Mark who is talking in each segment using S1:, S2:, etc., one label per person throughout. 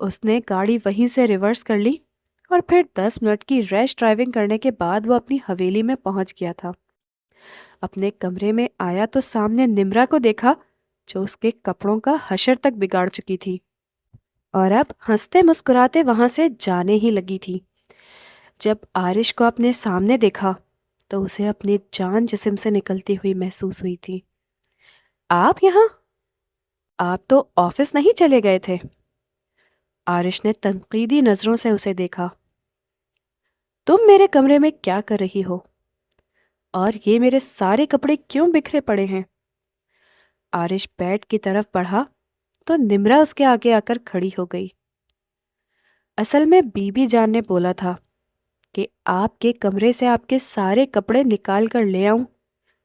S1: اس نے گاڑی وہیں سے ریورس کر لی اور پھر 10 منٹ کی ریش ڈرائیونگ کرنے کے بعد وہ اپنی حویلی میں پہنچ گیا تھا۔ اپنے کمرے میں آیا تو سامنے نمرا کو دیکھا جو اس کے کپڑوں کا حشر تک بگاڑ چکی تھی اور اب ہنستے مسکراتے وہاں سے جانے ہی لگی تھی۔ جب آرش کو اپنے سامنے دیکھا تو اسے اپنی جان جسم سے نکلتی ہوئی محسوس ہوئی تھی۔ آپ یہاں؟ آپ تو آفس نہیں چلے گئے تھے؟ آرش نے تنقیدی نظروں سے اسے دیکھا۔ تم میرے کمرے میں کیا کر رہی ہو؟ اور یہ میرے سارے کپڑے کیوں بکھرے پڑے ہیں؟ آرش بیڈ کی طرف بڑھا تو نمرا اس کے آگے آ کر کھڑی ہو گئی۔ اصل میں بی بی جان نے بولا تھا کہ آپ کے کمرے سے آپ کے سارے کپڑے نکال کر لے آؤں،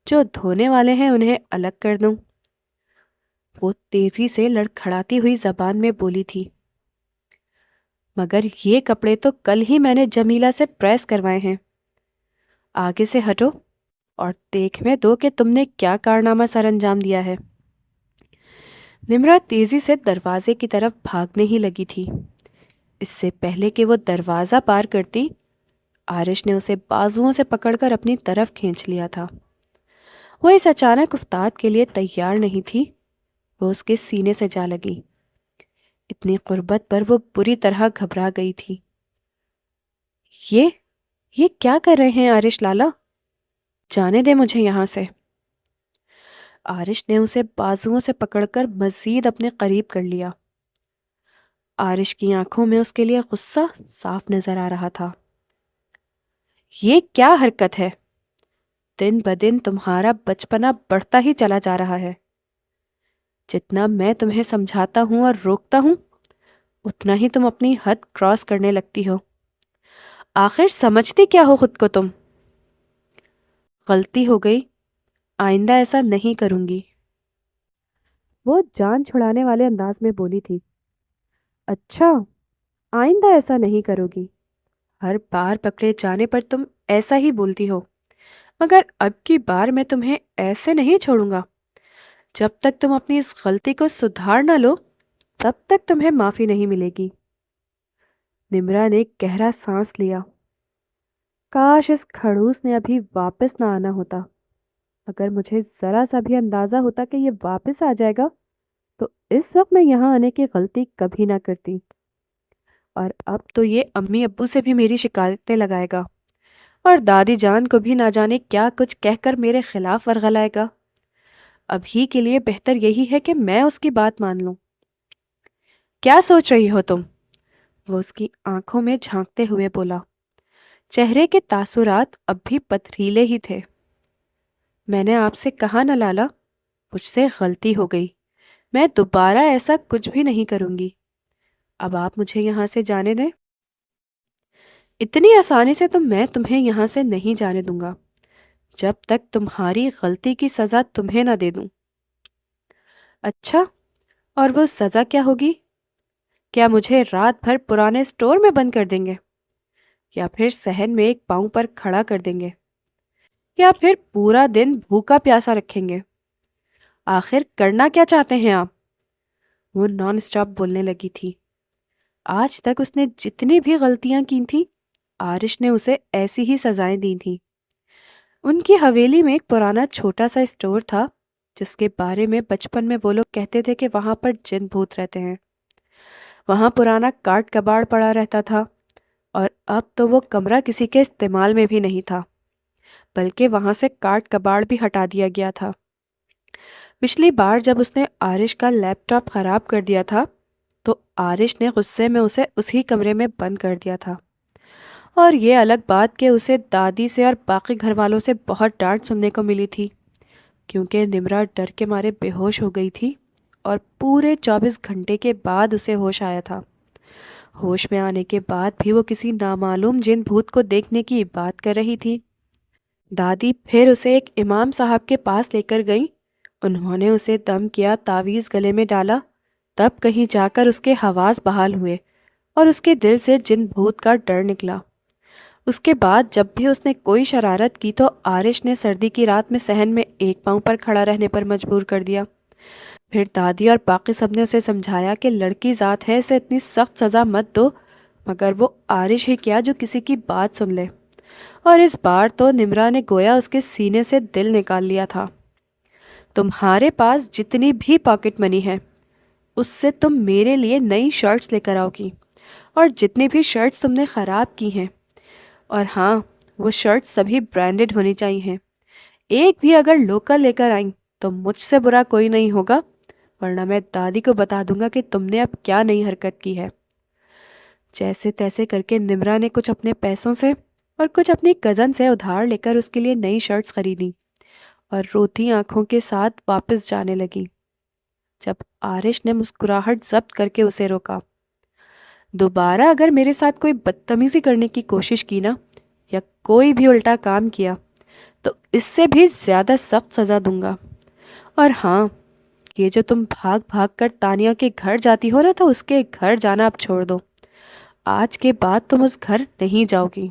S1: جو دھونے والے ہیں انہیں الگ کر دوں۔ وہ تیزی سے لڑکھڑاتی ہوئی زبان میں بولی تھی، مگر یہ کپڑے تو کل ہی میں نے جمیلہ سے پریس کروائے ہیں۔ آگے سے ہٹو اور دیکھنے دو کہ تم نے کیا کارنامہ سر انجام دیا ہے۔ نمرا تیزی سے دروازے کی طرف بھاگنے ہی لگی تھی۔ اس سے پہلے کہ وہ دروازہ پار کرتی، آرش نے اسے بازوؤں سے پکڑ کر اپنی طرف کھینچ لیا تھا۔ وہ اس اچانک افتاد کے لیے تیار نہیں تھی۔ وہ اس کے سینے سے جا لگی۔ اتنی قربت پر وہ بری طرح گھبرا گئی تھی۔ یہ کیا کر رہے ہیں آرش لالا؟ جانے دے مجھے یہاں سے۔ آرش نے اسے بازوؤں سے پکڑ کر مزید اپنے قریب کر لیا۔ آرش کی آنکھوں میں اس کے لیے غصہ صاف نظر آ رہا تھا۔ یہ کیا حرکت ہے؟ دن بدن تمہارا بچپنا بڑھتا ہی چلا جا رہا ہے۔ جتنا میں تمہیں سمجھاتا ہوں اور روکتا ہوں، اتنا ہی تم اپنی حد کراس کرنے لگتی ہو۔ آخر سمجھتی کیا ہو خود کو تم؟ غلطی ہو گئی، آئندہ ایسا نہیں کروں گی، وہ جان چھڑانے والے انداز میں بولی تھی۔ اچھا، آئندہ ایسا نہیں کرو گی؟ ہر بار پکڑے جانے پر تم ایسا ہی بولتی ہو، مگر اب کی بار میں تمہیں ایسے نہیں چھوڑوں گا۔ جب تک تم اپنی اس غلطی کو سدھار نہ لو، تب تک تمہیں معافی نہیں ملے گی۔ نمرا نے گہرا سانس لیا۔ کاش اس کھڑوس نے ابھی واپس نہ آنا ہوتا۔ اگر مجھے ذرا سا بھی اندازہ ہوتا کہ یہ واپس آ جائے گا تو اس وقت میں یہاں آنے کی غلطی کبھی نہ کرتی۔ اور اب تو یہ امی ابو سے بھی میری شکایتیں لگائے گا اور دادی جان کو بھی نہ جانے کیا کچھ کہہ کر میرے خلاف ورغلائے گا۔ ابھی کے لیے بہتر یہی ہے کہ میں اس کی بات مان لوں۔ کیا سوچ رہی ہو تم؟ وہ اس کی آنکھوں میں جھانکتے ہوئے بولا۔ چہرے کے تاثرات اب بھی پتھریلے ہی تھے۔ میں نے آپ سے کہا نہ لالا، مجھ سے غلطی ہو گئی، میں دوبارہ ایسا کچھ بھی نہیں کروں گی۔ اب آپ مجھے یہاں سے جانے دیں۔ اتنی آسانی سے تو میں تمہیں یہاں سے نہیں جانے دوں گا جب تک تمہاری غلطی کی سزا تمہیں نہ دے دوں۔ اچھا، اور وہ سزا کیا ہوگی؟ کیا مجھے رات بھر پرانے اسٹور میں بند کر دیں گے؟ یا پھر صحن میں ایک پاؤں پر کھڑا کر دیں گے؟ یا پھر پورا دن بھوکا پیاسا رکھیں گے؟ آخر کرنا کیا چاہتے ہیں آپ؟ وہ نان اسٹاپ بولنے لگی تھی۔ آج تک اس نے جتنی بھی غلطیاں کی تھیں، آرش نے اسے ایسی ہی سزائیں دی تھیں۔ ان کی حویلی میں ایک پرانا چھوٹا سا اسٹور تھا جس کے بارے میں بچپن میں وہ لوگ کہتے تھے کہ وہاں پر جن بھوت رہتے ہیں۔ وہاں پرانا کاٹ کباڑ پڑا رہتا تھا اور اب تو وہ کمرہ کسی کے استعمال میں بھی نہیں تھا، بلکہ وہاں سے کاٹ کباڑ بھی ہٹا دیا گیا تھا۔ پچھلی بار جب اس نے آرش کا لیپ ٹاپ خراب کر دیا تھا تو آرش نے غصے میں اسے اسی کمرے میں بند کر دیا تھا، اور یہ الگ بات کہ اسے دادی سے اور باقی گھر والوں سے بہت ڈانٹ سننے کو ملی تھی، کیونکہ نمرا ڈر کے مارے بے ہوش ہو گئی تھی اور پورے 24 گھنٹے کے بعد اسے ہوش آیا تھا۔ ہوش میں آنے کے بعد بھی وہ کسی نامعلوم جن بھوت کو دیکھنے کی بات کر رہی تھی۔ دادی پھر اسے ایک امام صاحب کے پاس لے کر گئیں۔ انہوں نے اسے دم کیا، تعویذ گلے میں ڈالا، تب کہیں جا کر اس کے حواس بحال ہوئے اور اس کے دل سے جن بھوت کا ڈر نکلا۔ اس کے بعد جب بھی اس نے کوئی شرارت کی تو آرش نے سردی کی رات میں صحن میں ایک پاؤں پر کھڑا رہنے پر مجبور کر دیا۔ پھر دادی اور باقی سب نے اسے سمجھایا کہ لڑکی ذات ہے، اسے اتنی سخت سزا مت دو، مگر وہ عارش ہی کیا جو کسی کی بات سن لے، اور اس بار تو نمرا نے گویا اس کے سینے سے دل نکال لیا تھا۔ تمہارے پاس جتنی بھی پاکٹ منی ہے اس سے تم میرے لیے نئی شرٹس لے کر آؤ گی، اور جتنی بھی شرٹس تم نے خراب کی ہیں، اور ہاں وہ شرٹس سبھی برانڈڈ ہونی چاہیے، ایک بھی اگر لوکل لے کر آئیں تو مجھ سے برا کوئی نہیں ہوگا، ورنہ میں دادی کو بتا دوں گا کہ تم نے اب کیا نئی حرکت کی ہے۔ جیسے تیسے کر کے نمرا نے کچھ اپنے پیسوں سے اور کچھ اپنی کزن سے ادھار لے کر اس کے لیے نئی شرٹس خریدی اور روتی آنکھوں کے ساتھ واپس جانے لگی، جب عارش نے مسکراہٹ ضبط کر کے اسے روکا۔ دوبارہ اگر میرے ساتھ کوئی بدتمیزی کرنے کی کوشش کی نا، یا کوئی بھی الٹا کام کیا، تو اس سے بھی زیادہ سخت سزا دوں گا۔ اور ہاں، یہ جو تم بھاگ بھاگ کر تانیہ کے گھر جاتی ہو نا، تو اس کے گھر جانا اب چھوڑ دو، آج کے بعد تم اس گھر نہیں جاؤ گی۔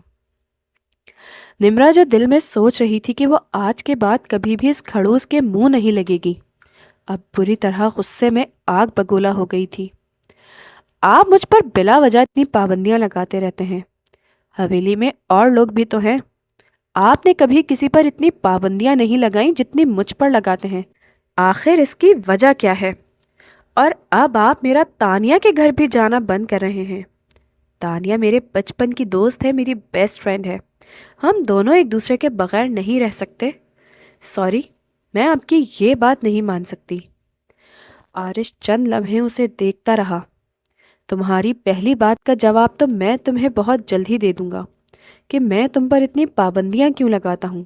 S1: نمرا جو دل میں سوچ رہی تھی کہ وہ آج کے بعد کبھی بھی اس کھڑوس کے منہ نہیں لگے گی، اب بری طرح غصے میں آگ بگولا ہو گئی تھی۔ آپ مجھ پر بلا وجہ اتنی پابندیاں لگاتے رہتے ہیں، حویلی میں اور لوگ بھی تو ہیں، آپ نے کبھی کسی پر اتنی پابندیاں نہیں لگائیں جتنی مجھ پر لگاتے ہیں، آخر اس کی وجہ کیا ہے؟ اور اب آپ میرا تانیہ کے گھر بھی جانا بند کر رہے ہیں۔ تانیہ میرے بچپن کی دوست ہے، میری بیسٹ فرینڈ ہے، ہم دونوں ایک دوسرے کے بغیر نہیں رہ سکتے۔ سوری، میں آپ کی یہ بات نہیں مان سکتی۔ عارش چند لمحے اسے دیکھتا رہا۔ تمہاری پہلی بات کا جواب تو میں تمہیں بہت جلد ہی دے دوں گا کہ میں تم پر اتنی پابندیاں کیوں لگاتا ہوں،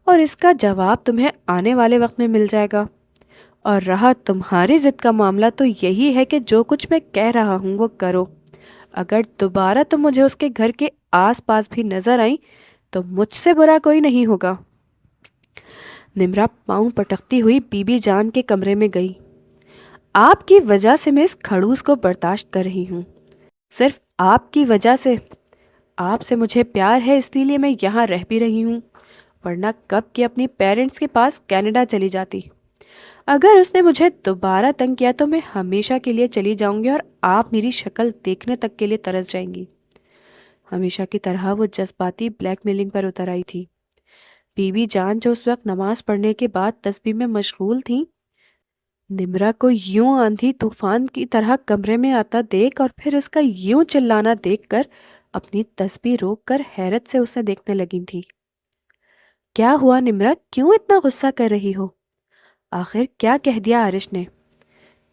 S1: اور اس کا جواب تمہیں آنے والے وقت میں مل جائے گا۔ اور رہا تمہاری ضد کا معاملہ، تو یہی ہے کہ جو کچھ میں کہہ رہا ہوں وہ کرو، اگر دوبارہ تم مجھے اس کے گھر کے آس پاس بھی نظر آئیں تو مجھ سے برا کوئی نہیں ہوگا۔ نمرا پاؤں پٹکتی ہوئی بی بی جان کے کمرے میں گئی۔ آپ کی وجہ سے میں اس کھڑوس کو برداشت کر رہی ہوں، صرف آپ کی وجہ سے۔ آپ سے مجھے پیار ہے، اس لیے میں یہاں رہ بھی رہی ہوں، ورنہ کب کہ اپنی پیرنٹس کے پاس کینیڈا چلی جاتی۔ اگر اس نے مجھے دوبارہ تنگ کیا تو میں ہمیشہ کے لیے چلی جاؤں گی، اور آپ میری شکل دیکھنے تک کے لیے ترس جائیں گی۔ ہمیشہ کی طرح وہ جذباتی بلیک میلنگ پر اتر آئی تھی۔ بی بی جان جو اس وقت نماز پڑھنے کے بعد تسبیح میں مشغول تھیں، نمرا کو یوں آندھی طوفان کی طرح کمرے میں آتا دیکھ اور پھر اس کا یوں چلانا دیکھ کر اپنی تسبیح روک کر حیرت سے اسے دیکھنے لگی تھی۔ کیا ہوا نمرا، کیوں اتنا غصہ کر رہی ہو؟ آخر کیا کہہ دیا عارش نے؟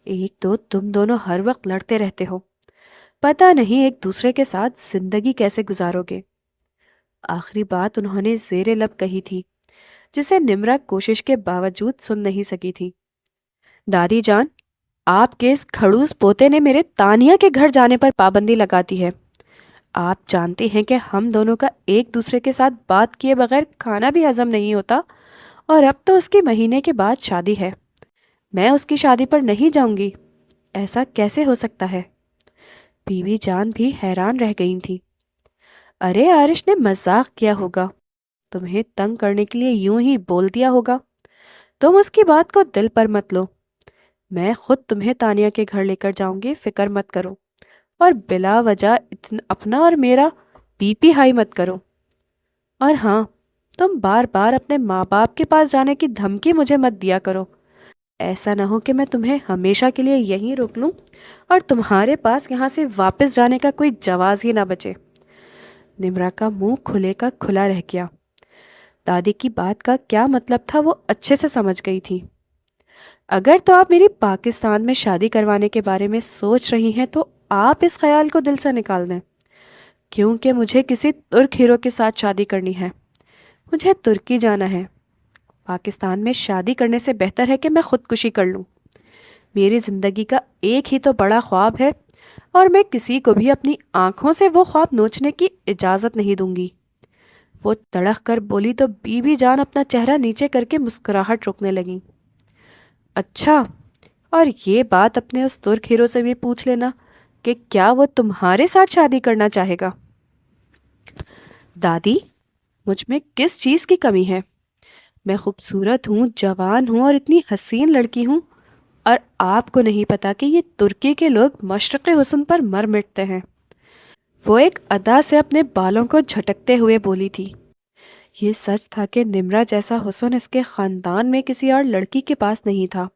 S1: ایک تو تم دونوں ہر وقت لڑتے رہتے ہو، پتہ نہیں ایک دوسرے کے ساتھ زندگی کیسے گزارو گے۔ آخری بات انہوں نے زیر لب کہی تھی، جسے نمرا کوشش کے باوجود سن نہیں سکی تھی۔ دادی جان، آپ کے اس کھڑوس پوتے نے میرے تانیہ کے گھر جانے پر پابندی لگاتی ہے۔ آپ جانتے ہیں کہ ہم دونوں کا ایک دوسرے کے ساتھ بات کیے بغیر کھانا بھی ہضم نہیں ہوتا، اور اب تو اس کی مہینے کے بعد شادی ہے، میں اس کی شادی پر نہیں جاؤں گی، ایسا کیسے ہو سکتا ہے؟ بی بی جان بھی حیران رہ گئی تھی۔ ارے عارش نے مذاق کیا ہوگا، تمہیں تنگ کرنے کے لیے یوں ہی بول دیا ہوگا، تم اس کی بات کو دل پر مت لو، میں خود تمہیں تانیہ کے گھر لے کر جاؤں گی، فکر مت کرو، اور بلا وجہ اپنا اور میرا بی پی ہائی مت کرو۔ اور ہاں، تم بار بار اپنے ماں باپ کے پاس جانے کی دھمکی مجھے مت دیا کرو، ایسا نہ ہو کہ میں تمہیں ہمیشہ کے لیے یہیں روک لوں اور تمہارے پاس یہاں سے واپس جانے کا کوئی جواز ہی نہ بچے۔ نمرا کا منہ کھلے کا کھلا رہ گیا۔ دادی کی بات کا کیا مطلب تھا وہ اچھے سے سمجھ گئی تھی۔ اگر تو آپ میری پاکستان میں شادی کروانے کے بارے میں سوچ رہی ہیں تو آپ اس خیال کو دل سے نکال دیں، کیونکہ مجھے کسی ترک ہیرو کے ساتھ شادی کرنی ہے، مجھے ترکی جانا ہے۔ پاکستان میں شادی کرنے سے بہتر ہے کہ میں خودکشی کر لوں۔ میری زندگی کا ایک ہی تو بڑا خواب ہے، اور میں کسی کو بھی اپنی آنکھوں سے وہ خواب نوچنے کی اجازت نہیں دوں گی۔ وہ تڑق کر بولی تو بی بی جان اپنا چہرہ نیچے کر کے مسکراہٹ روکنے لگیں۔ اچھا، اور یہ بات اپنے اس ترک ہیرو سے بھی پوچھ لینا کہ کیا وہ تمہارے ساتھ شادی کرنا چاہے گا۔ دادی، مجھ میں کس چیز کی کمی ہے؟ میں خوبصورت ہوں، جوان ہوں اور اتنی حسین لڑکی ہوں، اور آپ کو نہیں پتا کہ یہ ترکی کے لوگ مشرق حسن پر مر مٹتے ہیں۔ وہ ایک ادا سے اپنے بالوں کو جھٹکتے ہوئے بولی تھی۔ یہ سچ تھا کہ نمرا جیسا حسن اس کے خاندان میں کسی اور لڑکی کے پاس نہیں تھا۔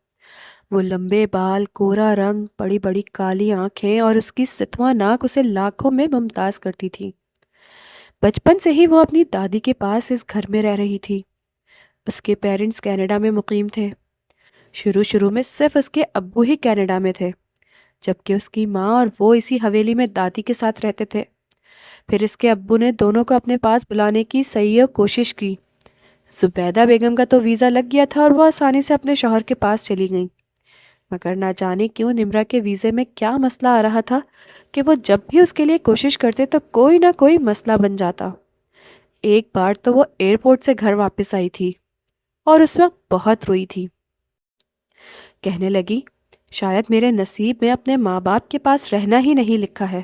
S1: وہ لمبے بال، گورا رنگ، بڑی بڑی کالی آنکھیں اور اس کی ستواں ناک اسے لاکھوں میں ممتاز کرتی تھی۔ بچپن سے ہی وہ اپنی دادی کے پاس اس گھر میں رہ رہی تھی۔ اس کے پیرنٹس کینیڈا میں مقیم تھے۔ شروع میں صرف اس کے ابو ہی کینیڈا میں تھے، جبکہ اس کی ماں اور وہ اسی حویلی میں دادی کے ساتھ رہتے تھے۔ پھر اس کے ابو نے دونوں کو اپنے پاس بلانے کی سعی کوشش کی۔ زبیدہ بیگم کا تو ویزا لگ گیا تھا اور وہ آسانی سے اپنے شوہر کے پاس چلی گئیں، مگر نہ جانے کیوں نمرا کے ویزے میں کیا مسئلہ آ رہا تھا کہ وہ جب بھی اس کے لیے کوشش کرتے تو کوئی نہ کوئی مسئلہ بن جاتا۔ ایک بار تو وہ ایئرپورٹ سے گھر واپس آئی تھی اور اس وقت بہت روئی تھی۔ کہنے لگی، شاید میرے نصیب میں اپنے ماں باپ کے پاس رہنا ہی نہیں لکھا ہے،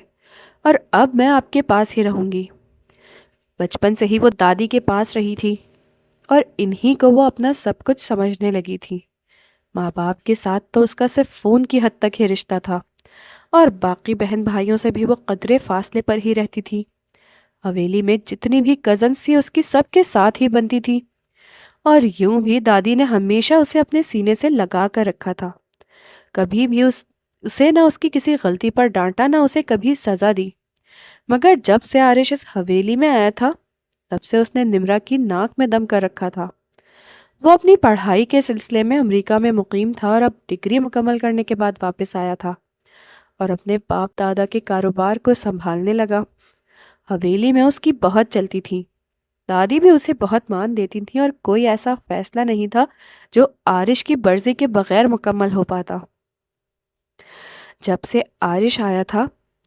S1: اور اب میں آپ کے پاس ہی رہوں گی۔ بچپن سے ہی وہ دادی کے پاس رہی تھی اور انہی کو وہ اپنا سب کچھ سمجھنے لگی تھی۔ ماں باپ کے ساتھ تو اس کا صرف فون کی حد تک ہی رشتہ تھا، اور باقی بہن بھائیوں سے بھی وہ قدرے فاصلے پر ہی رہتی تھی۔ حویلی میں جتنی بھی کزنس تھی اس کی سب کے ساتھ ہی بنتی تھی، اور یوں بھی دادی نے ہمیشہ اسے اپنے سینے سے لگا کر رکھا تھا۔ کبھی بھی اسے نہ اس کی کسی غلطی پر ڈانٹا، نہ اسے کبھی سزا دی۔ مگر جب سے عارش اس حویلی میں آیا تھا تب سے اس نے نمرا کی ناک میں دم کر رکھا تھا۔ وہ اپنی پڑھائی کے سلسلے میں امریکہ میں مقیم تھا اور اب ڈگری مکمل کرنے کے بعد واپس آیا تھا اور اپنے باپ دادا کے کاروبار کو سنبھالنے لگا۔ حویلی میں اس کی بہت چلتی تھی، دادی بھی اسے بہت مان دیتی تھی، اور کوئی ایسا فیصلہ نہیں تھا جو عارش کی مرضی کے بغیر مکمل ہو پاتا۔ جب سے عارش آیا تھا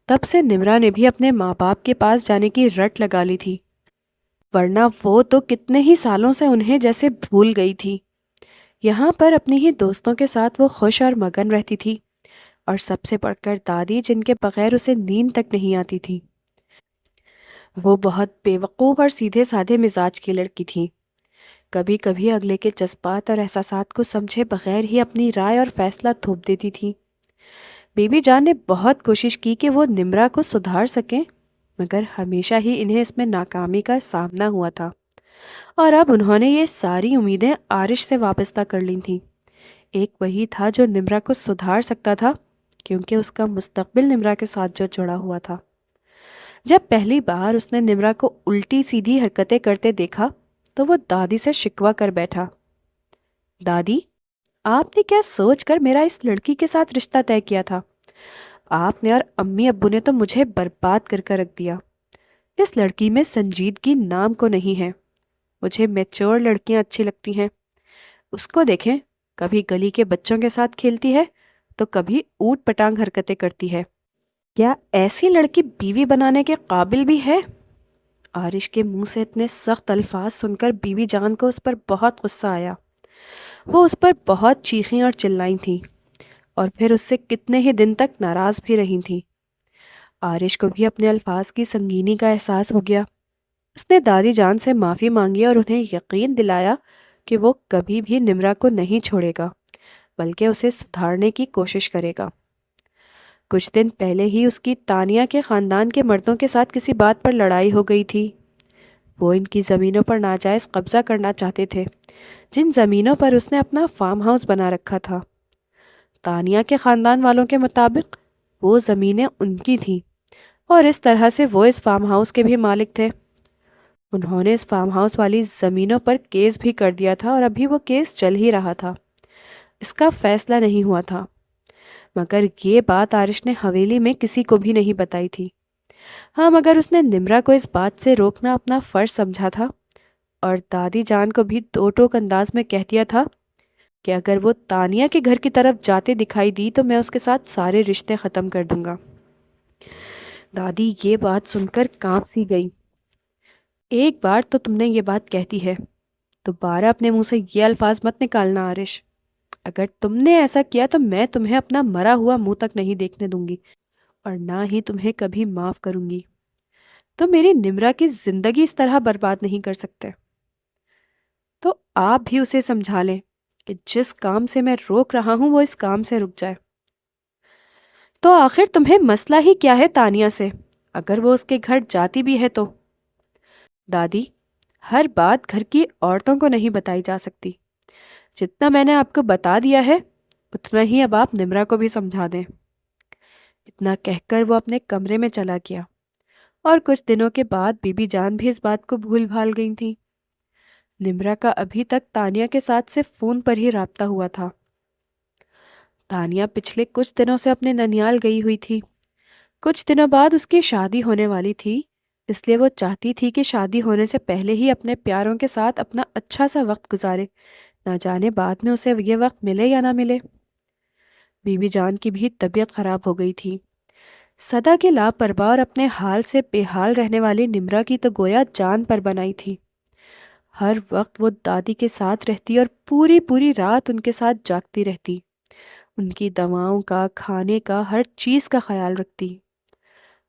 S1: تب سے نمرا نے بھی اپنے ماں باپ کے پاس جانے کی رٹ لگا لی تھی، ورنہ وہ تو کتنے ہی سالوں سے انہیں جیسے بھول گئی تھی۔ یہاں پر اپنی ہی دوستوں کے ساتھ وہ خوش اور مگن رہتی تھی، اور سب سے بڑھ کر دادی، جن کے بغیر اسے نیند تک نہیں آتی تھی۔ وہ بہت بے وقوف اور سیدھے سادھے مزاج کی لڑکی تھی، کبھی کبھی اگلے کے جذبات اور احساسات کو سمجھے بغیر ہی اپنی رائے اور فیصلہ تھوپ دیتی تھی۔ بی بی جان نے بہت کوشش کی کہ وہ نمرا کو سدھار سکیں، مگر ہمیشہ ہی انہیں اس میں ناکامی کا سامنا ہوا تھا، اور اب انہوں نے یہ ساری امیدیں عارش سے وابستہ کر لی تھیں۔ ایک وہی تھا جو نمرا کو سدھار سکتا تھا، کیونکہ اس کا مستقبل نمرا کے ساتھ جو جڑا ہوا تھا۔ جب پہلی بار اس نے نمرا کو الٹی سیدھی حرکتیں کرتے دیکھا تو وہ دادی سے شکوہ کر بیٹھا۔ دادی، آپ نے کیا سوچ کر میرا اس لڑکی کے ساتھ رشتہ طے کیا تھا؟ آپ نے اور امی ابو نے تو مجھے برباد کر کر رکھ دیا۔ اس لڑکی میں سنجیدگی نام کو نہیں ہے۔ مجھے میچور لڑکیاں اچھی لگتی ہیں۔ اس کو دیکھیں، کبھی گلی کے بچوں کے ساتھ کھیلتی ہے تو کبھی اوٹ پٹانگ حرکتیں کرتی ہے۔ کیا ایسی لڑکی بیوی بنانے کے قابل بھی ہے؟ عارش کے منہ سے اتنے سخت الفاظ سن کر بیوی جان کو اس پر بہت غصہ آیا۔ وہ اس پر بہت چیخیں اور چلائیں تھیں، اور پھر اس سے کتنے ہی دن تک ناراض بھی رہی تھیں۔ عارش کو بھی اپنے الفاظ کی سنگینی کا احساس ہو گیا۔ اس نے دادی جان سے معافی مانگی اور انہیں یقین دلایا کہ وہ کبھی بھی نمرا کو نہیں چھوڑے گا، بلکہ اسے سدھارنے کی کوشش کرے گا۔ کچھ دن پہلے ہی اس کی تانیہ کے خاندان کے مردوں کے ساتھ کسی بات پر لڑائی ہو گئی تھی۔ وہ ان کی زمینوں پر ناجائز قبضہ کرنا چاہتے تھے، جن زمینوں پر اس نے اپنا فارم ہاؤس بنا رکھا تھا۔ تانیہ کے خاندان والوں کے مطابق وہ زمینیں ان کی تھیں، اور اس طرح سے وہ اس فارم ہاؤس کے بھی مالک تھے۔ انہوں نے اس فارم ہاؤس والی زمینوں پر کیس بھی کر دیا تھا، اور ابھی وہ کیس چل ہی رہا تھا۔ اس کا فیصلہ نہیں ہوا تھا، مگر یہ بات عارش نے حویلی میں کسی کو بھی نہیں بتائی تھی۔ ہاں، مگر اس نے نمرا کو اس بات سے روکنا اپنا فرض سمجھا تھا، اور دادی جان کو بھی دو ٹوک انداز میں کہہ دیا تھا کہ اگر وہ تانیہ کے گھر کی طرف جاتے دکھائی دی تو میں اس کے ساتھ سارے رشتے ختم کر دوں گا۔ دادی یہ بات سن کر کانپ سی گئی۔ ایک بار تو تم نے یہ بات کہہ دی ہے، دوبارہ اپنے منہ سے یہ الفاظ مت نکالنا عارش۔ اگر تم نے ایسا کیا تو میں تمہیں اپنا مرا ہوا منہ تک نہیں دیکھنے دوں گی، اور نہ ہی تمہیں کبھی معاف کروں گی۔ تو میری نمرا کی زندگی اس طرح برباد نہیں کر سکتے۔ تو آپ بھی اسے سمجھا لیں، کہ جس کام سے میں روک رہا ہوں وہ اس کام سے رک جائے۔ تو آخر تمہیں مسئلہ ہی کیا ہے تانیہ سے، اگر وہ اس کے گھر جاتی بھی ہے تو؟ دادی، ہر بات گھر کی عورتوں کو نہیں بتائی جا سکتی، جتنا میں نے آپ کو بتا دیا ہے اتنا ہی اب آپ نمرا کو بھی سمجھا دیں۔ اتنا کہہ کر وہ اپنے کمرے میں چلا گیا، اور کچھ دنوں کے بعد بی بی جان بھی اس بات کو بھول بھال گئی تھی۔ نمرا کا ابھی تک تانیہ کے ساتھ صرف فون پر ہی رابطہ ہوا تھا۔ تانیہ پچھلے کچھ دنوں سے اپنے ننیال گئی ہوئی تھی۔ کچھ دنوں بعد اس کی شادی ہونے والی تھی، اس لیے وہ چاہتی تھی کہ شادی ہونے سے پہلے ہی اپنے پیاروں کے ساتھ اپنا اچھا سا وقت گزارے، نہ جانے بعد میں اسے یہ وقت ملے یا نہ ملے۔ بی بی جان کی بھی طبیعت خراب ہو گئی تھی۔ سدا کے لاپرواہ اور اپنے حال سے بے حال رہنے والی نمرا کی تو گویا جان پر بنائی تھی۔ ہر وقت وہ دادی کے ساتھ رہتی اور پوری پوری رات ان کے ساتھ جاگتی رہتی، ان کی دواؤں کا، کھانے کا، ہر چیز کا خیال رکھتی۔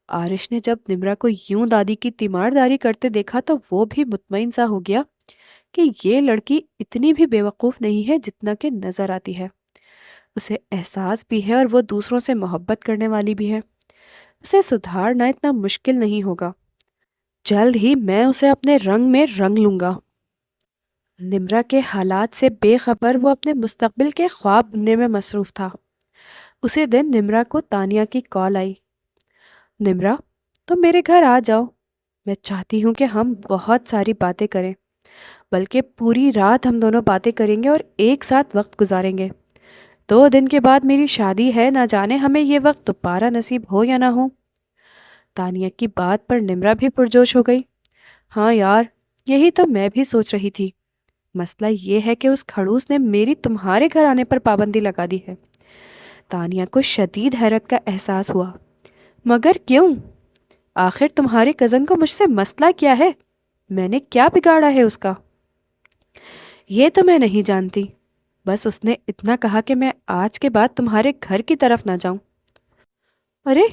S1: آرش نے جب نمرا کو یوں دادی کی تیمارداری کرتے دیکھا تو وہ بھی مطمئن سا ہو گیا کہ یہ لڑکی اتنی بھی بے وقوف نہیں ہے جتنا کہ نظر آتی ہے۔ اسے احساس بھی ہے اور وہ دوسروں سے محبت کرنے والی بھی ہے۔ اسے سدھارنا اتنا مشکل نہیں ہوگا، جلد ہی میں اسے اپنے رنگ میں رنگ لوں گا۔ نمرا کے حالات سے بے خبر وہ اپنے مستقبل کے خواب بننے میں مصروف تھا۔ اسی دن نمرا کو تانیہ کی کال آئی۔ نمرا، تم میرے گھر آ جاؤ، میں چاہتی ہوں کہ ہم بہت ساری باتیں کریں، بلکہ پوری رات ہم دونوں باتیں کریں گے اور ایک ساتھ وقت گزاریں گے۔ 2 دن کے بعد میری شادی ہے، نہ جانے ہمیں یہ وقت دوبارہ نصیب ہو یا نہ ہو۔ تانیہ کی بات پر نمرا بھی پرجوش ہو گئی۔ ہاں یار، یہی تو میں بھی سوچ رہی تھی۔ مسئلہ یہ ہے کہ اس کھڑوس نے میری تمہارے گھر آنے پر پابندی لگا دی ہے۔ تانیہ کو شدید حیرت کا احساس ہوا۔ مگر کیوں؟ آخر تمہارے کزن کو مجھ سے مسئلہ کیا ہے؟ میں نے کیا بگاڑا ہے اس کا؟ یہ تو میں نہیں جانتی، بس اس نے اتنا کہا کہ میں آج کے بعد تمہارے گھر کی طرف نہ جاؤں۔ ارے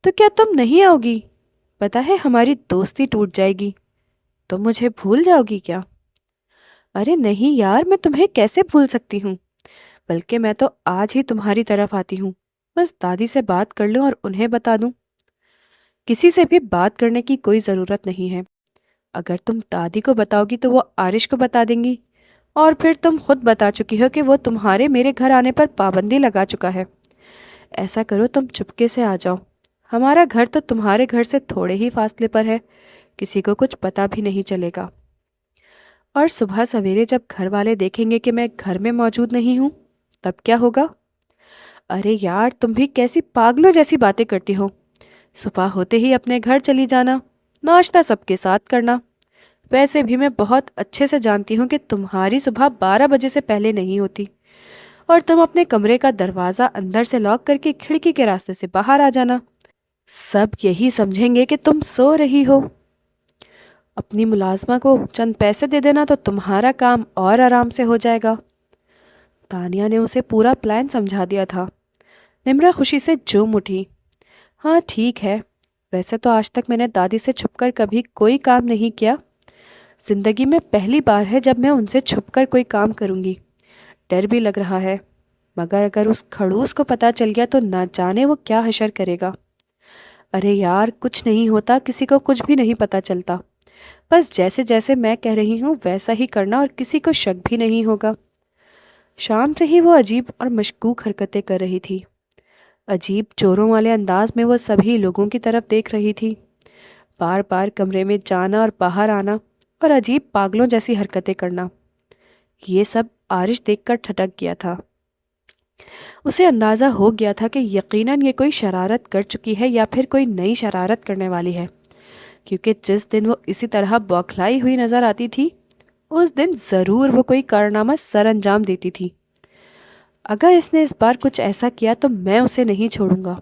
S1: تو کیا تم نہیں آؤ گی؟ پتہ ہے ہماری دوستی ٹوٹ جائے گی۔ تم مجھے بھول جاؤ گی کیا؟ ارے نہیں یار، میں تمہیں کیسے بھول سکتی ہوں؟ بلکہ میں تو آج ہی تمہاری طرف آتی ہوں، بس دادی سے بات کر لوں اور انہیں بتا دوں۔ کسی سے بھی بات کرنے کی کوئی ضرورت نہیں ہے۔ اگر تم دادی کو بتاؤ گی تو وہ آرش کو بتا دیں گی، اور پھر تم خود بتا چکی ہو کہ وہ تمہارے میرے گھر آنے پر پابندی لگا چکا ہے۔ ایسا کرو، تم چپکے سے آ جاؤ، ہمارا گھر تو تمہارے گھر سے تھوڑے ہی فاصلے پر ہے، کسی کو کچھ پتا بھی نہیں چلے گا۔ اور صبح سویرے جب گھر والے دیکھیں گے کہ میں گھر میں موجود نہیں ہوں تب کیا ہوگا؟ ارے یار، تم بھی کیسی پاگلوں جیسی باتیں کرتی ہو۔ صبح ہوتے ہی اپنے گھر چلی جانا، ناشتہ سب کے ساتھ کرنا۔ ویسے بھی میں بہت اچھے سے جانتی ہوں کہ تمہاری صبح 12 بجے سے پہلے نہیں ہوتی، اور تم اپنے کمرے کا دروازہ اندر سے لاک کر کے کھڑکی کے راستے سے باہر آ جانا۔ سب یہی سمجھیں گے کہ تم سو رہی ہو۔ اپنی ملازمہ کو چند پیسے دے دینا تو تمہارا کام اور آرام سے ہو جائے گا۔ تانیہ نے اسے پورا پلان سمجھا دیا تھا۔ نمرا خوشی سے جھوم اٹھی۔ ہاں ٹھیک ہے، ویسے تو آج تک میں نے دادی سے چھپ کر کبھی کوئی کام نہیں کیا، زندگی میں پہلی بار ہے جب میں ان سے چھپ کر کوئی کام کروں گی۔ ڈر بھی لگ رہا ہے، مگر اگر اس کھڑوس کو پتہ چل گیا تو نہ جانے وہ کیا حشر کرے گا۔ ارے یار، کچھ نہیں ہوتا، کسی کو کچھ بھی نہیں پتہ چلتا، بس جیسے جیسے میں کہہ رہی ہوں ویسا ہی کرنا اور کسی کو شک بھی نہیں ہوگا۔ شام سے ہی وہ عجیب اور مشکوک حرکتیں کر رہی تھی۔ عجیب چوروں والے انداز میں وہ سبھی لوگوں کی طرف دیکھ رہی تھی، بار بار کمرے میں جانا اور باہر آنا، اور عجیب پاگلوں جیسی حرکتیں کرنا۔ یہ سب آرش دیکھ کر ٹھٹک گیا تھا۔ اسے اندازہ ہو گیا تھا کہ یقیناً یہ کوئی شرارت کر چکی ہے یا پھر کوئی نئی شرارت کرنے والی ہے، کیونکہ جس دن وہ اسی طرح بوکھلائی ہوئی نظر آتی تھی اس دن ضرور وہ کوئی کارنامہ سر انجام دیتی تھی۔ اگر اس نے اس بار کچھ ایسا کیا تو میں اسے نہیں چھوڑوں گا۔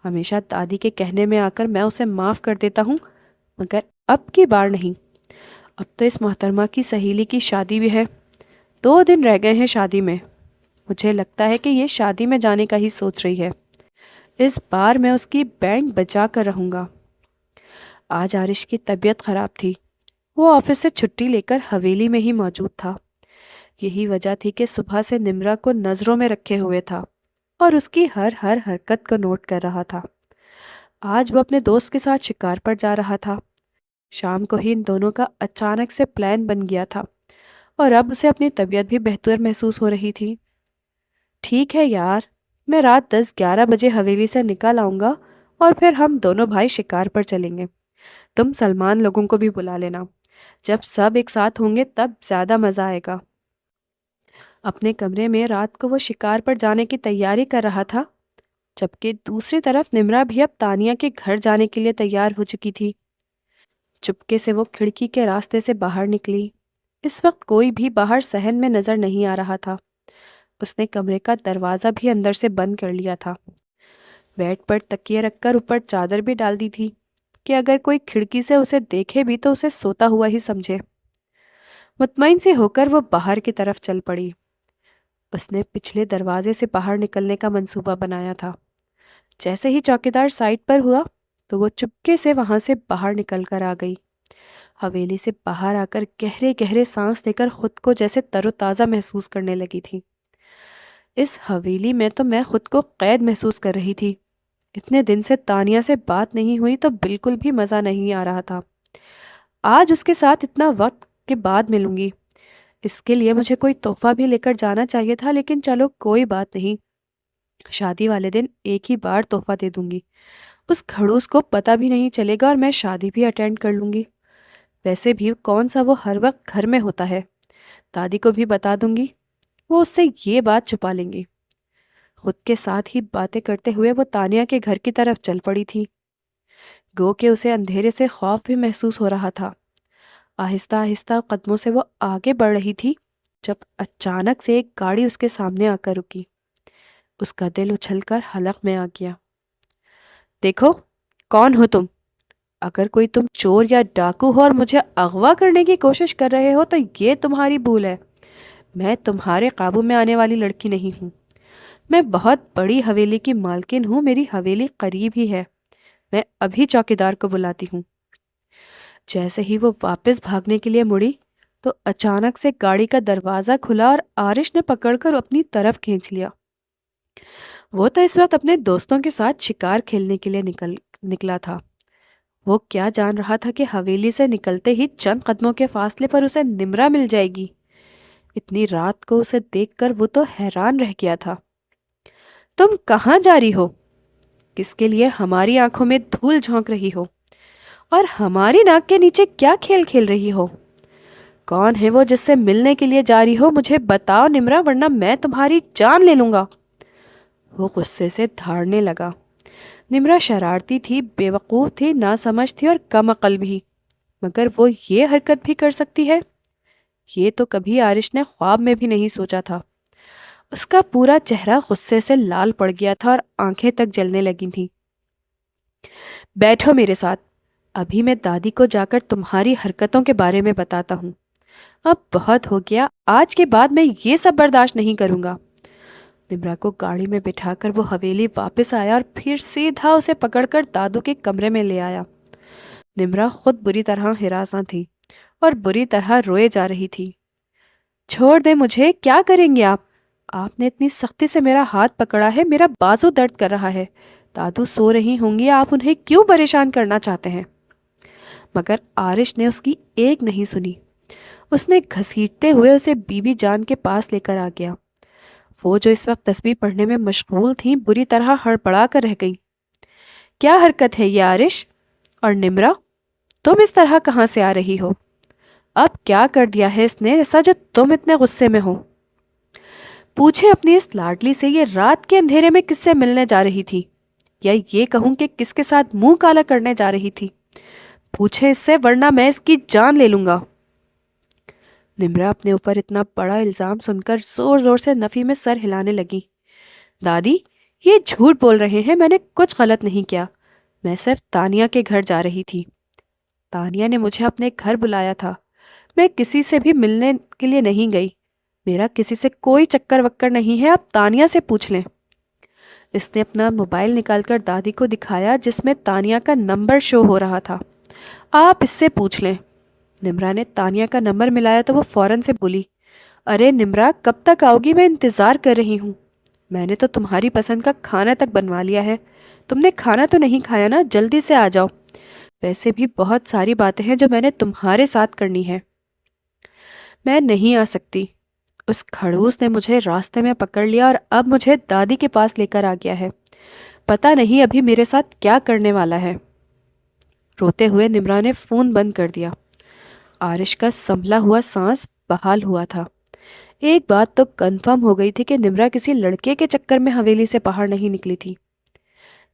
S1: ہمیشہ دادی کے کہنے میں آ کر میں اسے معاف کر دیتا ہوں، مگر اب کی بار نہیں۔ اب تو اس محترمہ کی سہیلی کی شادی بھی ہے، 2 دن رہ گئے ہیں شادی میں۔ مجھے لگتا ہے کہ یہ شادی میں جانے کا ہی سوچ رہی ہے۔ اس بار میں اس کی بینڈ بجا کر رہوں گا۔ آج آرش کی طبیعت خراب تھی، وہ آفس سے چھٹی لے کر حویلی میں ہی موجود تھا۔ یہی وجہ تھی کہ صبح سے نمرا کو نظروں میں رکھے ہوئے تھا اور اس کی ہر حرکت کو نوٹ کر رہا تھا۔ آج وہ اپنے دوست کے ساتھ شکار پر جا رہا تھا۔ شام کو ہی ان دونوں کا اچانک سے پلان بن گیا تھا اور اب اسے اپنی طبیعت بھی بہتر محسوس ہو رہی تھی۔ ٹھیک ہے یار، میں رات 10-11 بجے حویلی سے نکل آؤں گا اور پھر ہم دونوں بھائی شکار پر چلیں گے۔ تم سلمان لوگوں کو بھی بلا لینا، جب سب ایک ساتھ ہوں گے تب زیادہ مزہ آئے گا۔ اپنے کمرے میں رات کو وہ شکار پر جانے کی تیاری کر رہا تھا، جبکہ دوسری طرف نمرا بھی اب تانیہ کے گھر جانے کے لیے تیار ہو چکی تھی۔ چپکے سے وہ کھڑکی کے راستے سے باہر نکلی۔ اس وقت کوئی بھی باہر صحن میں نظر نہیں آ رہا تھا۔ اس نے کمرے کا دروازہ بھی اندر سے بند کر لیا تھا۔ بیڈ پر تکیے رکھ کر اوپر چادر بھی ڈال دی تھی کہ اگر کوئی کھڑکی سے اسے دیکھے بھی تو اسے سوتا ہوا ہی سمجھے۔ مطمئن سی ہو کر وہ باہر کی طرف چل پڑی۔ اس نے پچھلے دروازے سے باہر نکلنے کا منصوبہ بنایا تھا۔ جیسے ہی چوکیدار سائٹ پر ہوا تو وہ چپکے سے وہاں سے باہر نکل کر آ گئی۔ حویلی سے باہر آ کر گہرے گہرے سانس لے کر خود کو جیسے تر و تازہ محسوس کرنے لگی تھی۔ اس حویلی میں تو میں خود کو قید محسوس کر رہی تھی۔ اتنے دن سے تانیہ سے بات نہیں ہوئی تو بالکل بھی مزہ نہیں آ رہا تھا۔ آج اس کے ساتھ اتنا وقت کے بعد ملوں گی، اس کے لیے مجھے کوئی تحفہ بھی لے کر جانا چاہیے تھا، لیکن چلو کوئی بات نہیں، شادی والے دن ایک ہی بار تحفہ دے دوں گی۔ اس کھڑوس کو پتہ بھی نہیں چلے گا اور میں شادی بھی اٹینڈ کر لوں گی۔ ویسے بھی کون سا وہ ہر وقت گھر میں ہوتا ہے، دادی کو بھی بتا دوں گی، وہ اس سے یہ بات چھپا لیں گی۔ خود کے ساتھ ہی باتیں کرتے ہوئے وہ تانیہ کے گھر کی طرف چل پڑی تھی۔ گو کہ اسے اندھیرے سے خوف بھی محسوس ہو رہا تھا۔ آہستہ آہستہ قدموں سے وہ آگے بڑھ رہی تھی جب اچانک سے ایک گاڑی اس کے سامنے آ کر رکی۔ اس کا دل اچھل کر حلق میں آ گیا۔ دیکھو، کون ہو تم؟ اگر کوئی تم چور یا ڈاکو ہو اور مجھے اغوا کرنے کی کوشش کر رہے ہو تو یہ تمہاری بھول ہے۔ میں تمہارے قابو میں آنے والی لڑکی نہیں ہوں۔ میں بہت بڑی حویلی کی مالکن ہوں، میری حویلی قریب ہی ہے، میں ابھی چوکیدار کو بلاتی ہوں۔ جیسے ہی وہ واپس بھاگنے کے لیے مڑی تو اچانک سے گاڑی کا دروازہ کھلا اور آرش نے پکڑ کر اپنی طرف کھینچ لیا۔ وہ تو اس وقت اپنے دوستوں کے ساتھ شکار کھیلنے کے لیے نکلا تھا۔ وہ کیا جان رہا تھا کہ حویلی سے نکلتے ہی چند قدموں کے فاصلے پر اسے نمرا مل جائے گی۔ اتنی رات کو اسے دیکھ کر وہ تو حیران رہ گیا تھا۔ تم کہاں جا رہی ہو؟ کس کے لیے ہماری آنکھوں میں دھول جھونک رہی ہو؟ اور ہماری ناک کے نیچے کیا کھیل کھیل رہی ہو؟ کون ہے وہ جس سے ملنے کے لیے جا رہی ہو؟ مجھے بتاؤ نمرا، ورنہ میں تمہاری جان لے لوں گا۔ وہ غصے سے دھاڑنے لگا۔ نمرا شرارتی تھی، بے وقوف تھی، ناسمجھ تھی اور کم عقل بھی، مگر وہ یہ حرکت بھی کر سکتی ہے، یہ تو کبھی آرش نے خواب میں بھی نہیں سوچا تھا۔ اس کا پورا چہرہ غصے سے لال پڑ گیا تھا اور آنکھیں تک جلنے لگی تھیں۔ بیٹھو میرے ساتھ، ابھی میں دادی کو جا کر تمہاری حرکتوں کے بارے میں بتاتا ہوں۔ اب بہت ہو گیا، آج کے بعد میں یہ سب برداشت نہیں کروں گا۔ نمرا کو گاڑی میں بٹھا کر وہ حویلی واپس آیا اور پھر سیدھا اسے پکڑ کر دادو کے کمرے میں لے آیا۔ نمرا خود بری طرح ہراساں تھی اور بری طرح روئے جا رہی تھی۔ چھوڑ دے مجھے، کیا کریں گے آپ؟ آپ نے اتنی سختی سے میرا ہاتھ پکڑا ہے، میرا بازو درد کر رہا ہے۔ دادو سو رہی ہوں گی، آپ انہیں کیوں پریشان کرنا چاہتے ہیں؟ مگر آرش نے اس کی ایک نہیں سنی۔ اس نے گھسیٹتے ہوئے اسے بی بی جان کے پاس لے کر آ گیا۔ وہ جو اس وقت تسبیح پڑھنے میں مشغول تھیں بری طرح ہڑبڑا کر رہ گئی۔ کیا حرکت ہے یہ آرش؟ اور نمرا، تم اس طرح کہاں سے آ رہی ہو؟ اب کیا کر دیا ہے اس نے ایسا جو تم اتنے غصے میں ہو؟ پوچھیں اپنی اس لاڈلی سے یہ رات کے اندھیرے میں کس سے ملنے جا رہی تھی، یا یہ کہوں کہ کس کے ساتھ منہ کالا کرنے جا رہی تھی؟ پوچھیں اس سے، ورنہ میں اس کی جان لے لوں گا۔ نمرا اپنے اوپر اتنا بڑا الزام سن کر زور زور سے نفی میں سر ہلانے لگی۔ دادی، یہ جھوٹ بول رہے ہیں، میں نے کچھ غلط نہیں کیا، میں صرف تانیہ کے گھر جا رہی تھی۔ تانیہ نے مجھے اپنے گھر بلایا تھا، میں کسی سے بھی ملنے کے لیے نہیں گئی، میرا کسی سے کوئی چکر وکر نہیں ہے، آپ تانیہ سے پوچھ لیں۔ اس نے اپنا موبائل نکال کر دادی کو دکھایا جس میں تانیہ کا نمبر شو ہو رہا تھا۔ آپ اس سے پوچھ لیں۔ نمرا نے تانیہ کا نمبر ملایا تو وہ فوراً سے بولی، ارے نمرا، کب تک آؤ گی؟ میں انتظار کر رہی ہوں۔ میں نے تو تمہاری پسند کا کھانا تک بنوا لیا ہے۔ تم نے کھانا تو نہیں کھایا نا؟ جلدی سے آ جاؤ۔ ویسے بھی بہت ساری باتیں ہیں جو میں نے تمہارے ساتھ کرنی ہے۔ میں نہیں آ سکتی۔ اس کھڑوس نے مجھے راستے میں پکڑ لیا اور اب مجھے دادی کے پاس لے کر آ گیا ہے۔ پتہ نہیں ابھی میرے ساتھ کیا کرنے والا ہے۔ روتے ہوئے نمرا نے فون بند کر دیا۔ آرش کا سنبھلا ہوا سانس بحال ہوا تھا۔ ایک بات تو کنفرم ہو گئی تھی کہ نمرا کسی لڑکے کے چکر میں حویلی سے باہر نہیں نکلی تھی۔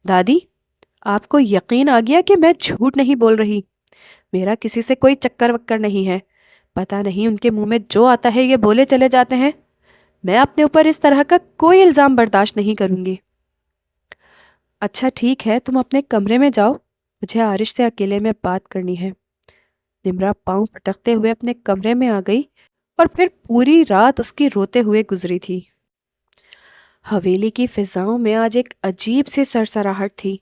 S1: دادی، آپ کو یقین آ گیا کہ میں جھوٹ نہیں بول رہی؟ میرا کسی سے کوئی چکر وکر نہیں ہے۔ پتہ نہیں ان کے منہ میں جو آتا ہے یہ بولے چلے جاتے ہیں۔ میں اپنے اوپر اس طرح کا کوئی الزام برداشت نہیں کروں گی۔ اچھا ٹھیک ہے، تم اپنے کمرے میں جاؤ، مجھے آرش سے اکیلے میں بات کرنی ہے۔ نمرا پاؤں پٹکتے ہوئے اپنے کمرے میں آ گئی اور پھر پوری رات اس کی روتے ہوئے گزری تھی۔ حویلی کی فضاؤں میں آج ایک عجیب سی سرسراہٹ تھی۔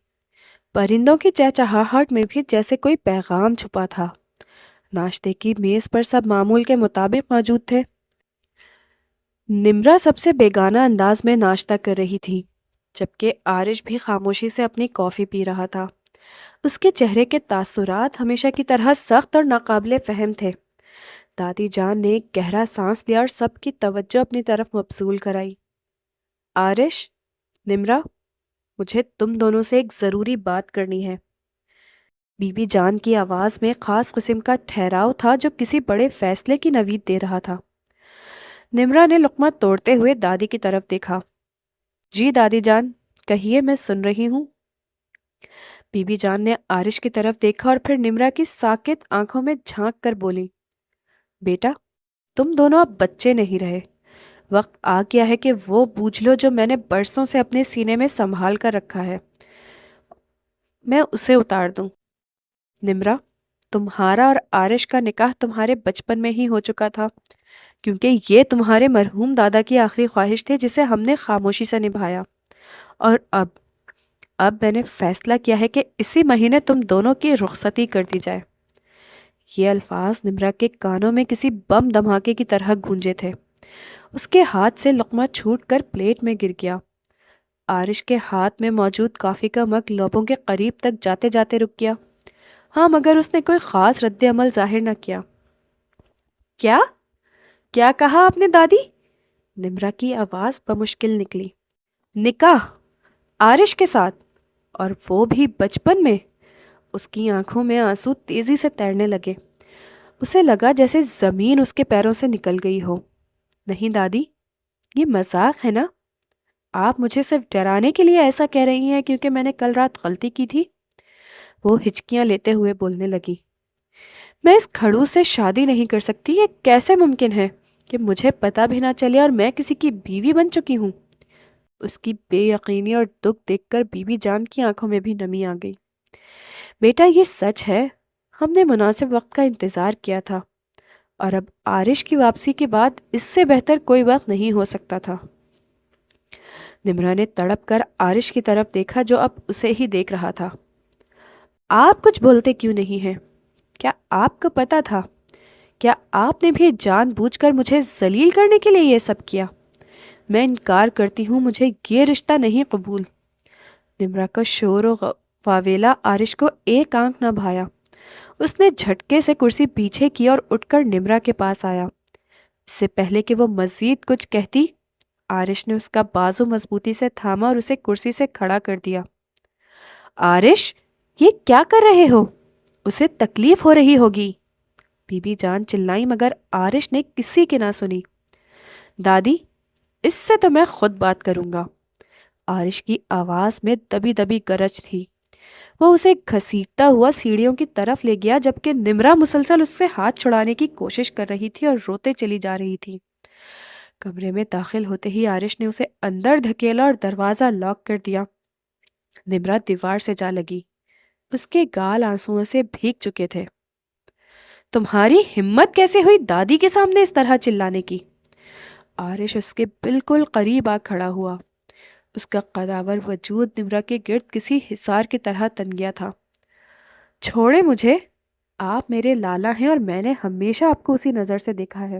S1: پرندوں کی چہچہاہٹ میں بھی جیسے کوئی پیغام چھپا تھا۔ ناشتے کی میز پر سب معمول کے مطابق موجود تھے۔ نمرا سب سے بیگانہ انداز میں ناشتہ کر رہی تھی، جبکہ آرش بھی خاموشی سے اپنی کافی پی رہا تھا۔ اس کے چہرے کے تاثرات ہمیشہ کی طرح سخت اور ناقابل فہم تھے۔ دادی جان نے ایک گہرا سانس لیا اور سب کی توجہ اپنی طرف مبذول کرائی۔ آرش، نمرا، مجھے تم دونوں سے ایک ضروری بات کرنی ہے۔ بی بی جان کی آواز میں خاص قسم کا ٹھہراؤ تھا جو کسی بڑے فیصلے کی نوید دے رہا تھا۔ نمرا نے لقمہ توڑتے ہوئے دادی کی طرف دیکھا۔ جی دادی جان، کہیے، میں سن رہی ہوں۔ بی بی جان نے آرش کی طرف دیکھا اور پھر نمرا کی ساکت آنکھوں میں جھانک کر بولی، بیٹا، تم دونوں اب بچے نہیں رہے۔ وقت آ گیا ہے کہ وہ بوجھ لو جو میں نے برسوں سے اپنے سینے میں سنبھال کر رکھا ہے، میں اسے اتار دوں۔ نمرا، تمہارا اور آرش کا نکاح تمہارے بچپن میں ہی ہو چکا تھا، کیونکہ یہ تمہارے مرحوم دادا کی آخری خواہش تھی جسے ہم نے خاموشی سے نبھایا۔ اور اب میں نے فیصلہ کیا ہے کہ اسی مہینے تم دونوں کی رخصتی کر دی جائے۔ یہ الفاظ نمرا کے کانوں میں کسی بم دھماکے کی طرح گونجے تھے۔ اس کے ہاتھ سے لقمہ چھوٹ کر پلیٹ میں گر گیا۔ آرش کے ہاتھ میں موجود کافی کا مگ لبوں کے قریب تک جاتے جاتے رک گیا۔ ہاں، مگر اس نے کوئی خاص رد عمل ظاہر نہ کیا۔ کیا کہا آپ نے دادی؟ نمرا کی آواز بمشکل نکلی۔ نکاح آرش کے ساتھ، اور وہ بھی بچپن میں؟ اس کی آنکھوں میں آنسو تیزی سے تیرنے لگے۔ اسے لگا جیسے زمین اس کے پیروں سے نکل گئی ہو۔ نہیں دادی، یہ مذاق ہے نا؟ آپ مجھے صرف ڈرانے کے لیے ایسا کہہ رہی ہیں کیونکہ میں نے کل رات غلطی کی تھی؟ وہ ہچکیاں لیتے ہوئے بولنے لگی۔ میں اس کھڑوس سے شادی نہیں کر سکتی۔ یہ کیسے ممکن ہے کہ مجھے پتہ بھی نہ چلے اور میں کسی کی بیوی بن چکی ہوں؟ اس کی بے یقینی اور دکھ دیکھ کر بی بی جان کی آنکھوں میں بھی نمی آ گئی۔ بیٹا، یہ سچ ہے، ہم نے مناسب وقت کا انتظار کیا تھا، اور اب آرش کی واپسی کے بعد اس سے بہتر کوئی وقت نہیں ہو سکتا تھا۔ نمرا نے تڑپ کر آرش کی طرف دیکھا جو اب اسے ہی دیکھ رہا تھا۔ آپ کچھ بولتے کیوں نہیں ہیں؟ کیا آپ کو پتا تھا؟ کیا آپ نے بھی جان بوجھ کر مجھے ذلیل کرنے کے لیے یہ سب کیا؟ میں انکار کرتی ہوں، مجھے یہ رشتہ نہیں قبول۔ نمرا کا شور و واویلا آرش کو ایک آنکھ نہ بھایا۔ اس نے جھٹکے سے کرسی پیچھے کی اور اٹھ کر نمرا کے پاس آیا۔ اس سے پہلے کہ وہ مزید کچھ کہتی، آرش نے اس کا بازو مضبوطی سے تھاما اور اسے کرسی سے کھڑا کر دیا۔ آرش، یہ کیا کر رہے ہو؟ اسے تکلیف ہو رہی ہوگی، بی بی جان چلائی، مگر آرش نے کسی کی نہ سنی۔ دادی، اس سے تو میں خود بات کروں گا۔ آرش کی آواز میں دبی دبی گرج تھی۔ وہ اسے گھسیٹتا ہوا سیڑھیوں کی طرف لے گیا، جبکہ نمرا مسلسل اس سے ہاتھ چھڑانے کی کوشش کر رہی تھی اور روتے چلی جا رہی تھی۔ کمرے میں داخل ہوتے ہی آرش نے اسے اندر دھکیلا اور دروازہ لاک کر دیا۔ نمرا دیوار سے جا لگی۔ اس کے گال آنسوؤں سے بھیگ چکے تھے۔ تمہاری ہمت کیسے ہوئی دادی کے سامنے اس طرح چلانے کی؟ آرش اس کے بالکل قریب آ کھڑا ہوا۔ اس کا قداور وجود نمرا کے گرد کسی حصار کی طرح تن گیا تھا۔ چھوڑے مجھے، آپ میرے لالا ہیں اور میں نے ہمیشہ آپ کو اسی نظر سے دیکھا ہے۔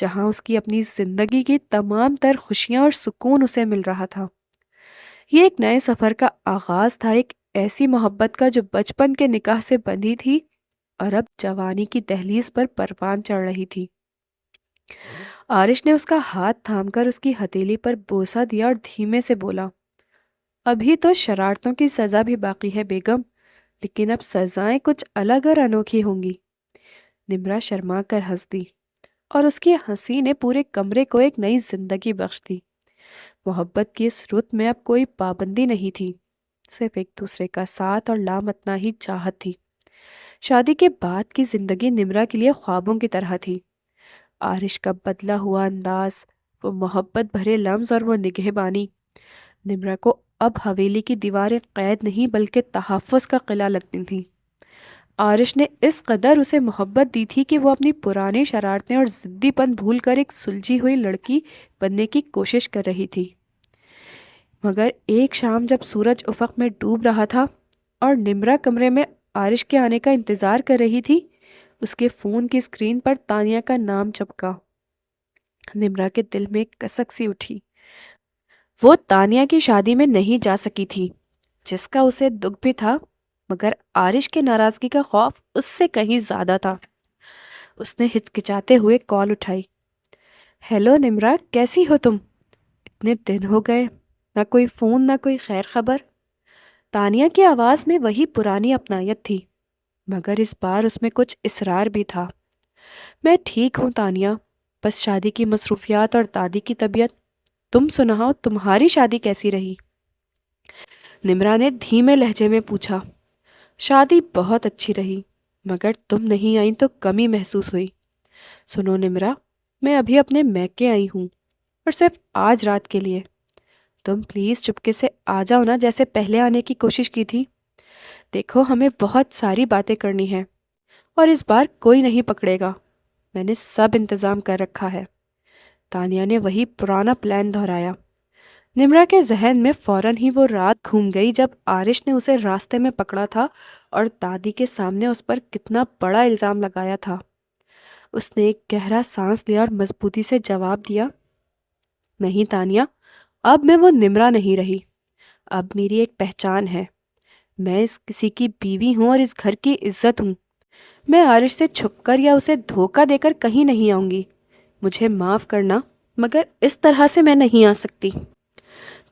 S1: جہاں اس کی اپنی زندگی کی تمام تر خوشیاں اور سکون اسے مل رہا تھا۔ یہ ایک نئے سفر کا آغاز تھا، ایک ایسی محبت کا جو بچپن کے نکاح سے بندھی تھی اور اب جوانی کی دہلیز پر پروان چڑھ رہی تھی۔ عارش نے اس کا ہاتھ تھام کر اس کی ہتھیلی پر بوسہ دیا اور دھیمے سے بولا، ابھی تو شرارتوں کی سزا بھی باقی ہے بیگم، لیکن اب سزائیں کچھ الگ اور انوکھی ہوں گی۔ نمرا شرما کر ہنس دی اور اس کی ہنسی نے پورے کمرے کو ایک نئی زندگی بخش دی۔ محبت کی اس رت میں اب کوئی پابندی نہیں تھی، صرف ایک دوسرے کا ساتھ اور لامتناہی چاہت تھی۔ شادی کے بعد کی زندگی نمرا کے لیے خوابوں کی طرح تھی۔ عارش کا بدلا ہوا انداز، وہ محبت بھرے لمز اور وہ نگہبانی، نمرا کو اب حویلی کی دیواریں قید نہیں بلکہ تحفظ کا قلعہ لگتی تھیں۔ عارش نے اس قدر اسے محبت دی تھی کہ وہ اپنی پرانی شرارتیں اور ضدی پن بھول کر ایک سلجھی ہوئی لڑکی بننے کی کوشش کر رہی تھی۔ مگر ایک شام جب سورج افق میں ڈوب رہا تھا اور نمرا کمرے میں عارش کے آنے کا انتظار کر رہی تھی، اس کے فون کی اسکرین پر تانیہ کا نام چپکا۔ نمرا کے دل میں ایک کسک سی اٹھی۔ وہ تانیہ کی شادی میں نہیں جا سکی تھی، جس کا اسے دکھ بھی تھا، مگر عارش کے ناراضگی کا خوف اس سے کہیں زیادہ تھا۔ اس نے ہچکچاتے ہوئے کال اٹھائی۔ ہیلو نمرا، کیسی ہو تم؟ اتنے دن ہو گئے، نہ کوئی فون نہ کوئی خیر خبر۔ تانیہ کی آواز میں وہی پرانی اپنائیت تھی، مگر اس بار اس میں کچھ اصرار بھی تھا۔ میں ٹھیک ہوں تانیہ، بس شادی کی مصروفیات اور دادی کی طبیعت۔ تم سناؤ، تمہاری شادی کیسی رہی؟ نمرا نے دھیمے لہجے میں پوچھا۔ شادی بہت اچھی رہی، مگر تم نہیں آئیں تو کمی محسوس ہوئی۔ سنو نمرا، میں ابھی اپنے میکے آئی ہوں، اور صرف آج رات کے لیے۔ تم پلیز چپکے سے آ جاؤ نا، جیسے پہلے آنے کی کوشش کی تھی۔ دیکھو، ہمیں بہت ساری باتیں کرنی ہیں اور اس بار کوئی نہیں پکڑے گا، میں نے سب انتظام کر رکھا ہے۔ تانیہ نے وہی پرانا پلان دہرایا۔ نمرا کے ذہن میں فوراً ہی وہ رات گھوم گئی جب عارش نے اسے راستے میں پکڑا تھا اور دادی کے سامنے اس پر کتنا بڑا الزام لگایا تھا۔ اس نے ایک گہرا سانس لیا اور مضبوطی سے جواب دیا، نہیں تانیہ، اب میں وہ نمرا نہیں رہی، اب میری ایک پہچان ہے۔ میں اس کسی کی بیوی ہوں اور اس گھر کی عزت ہوں۔ میں عارش سے چھپ کر یا اسے دھوکہ دے کر کہیں نہیں آؤں گی۔ مجھے معاف کرنا، مگر اس طرح سے میں نہیں آ سکتی۔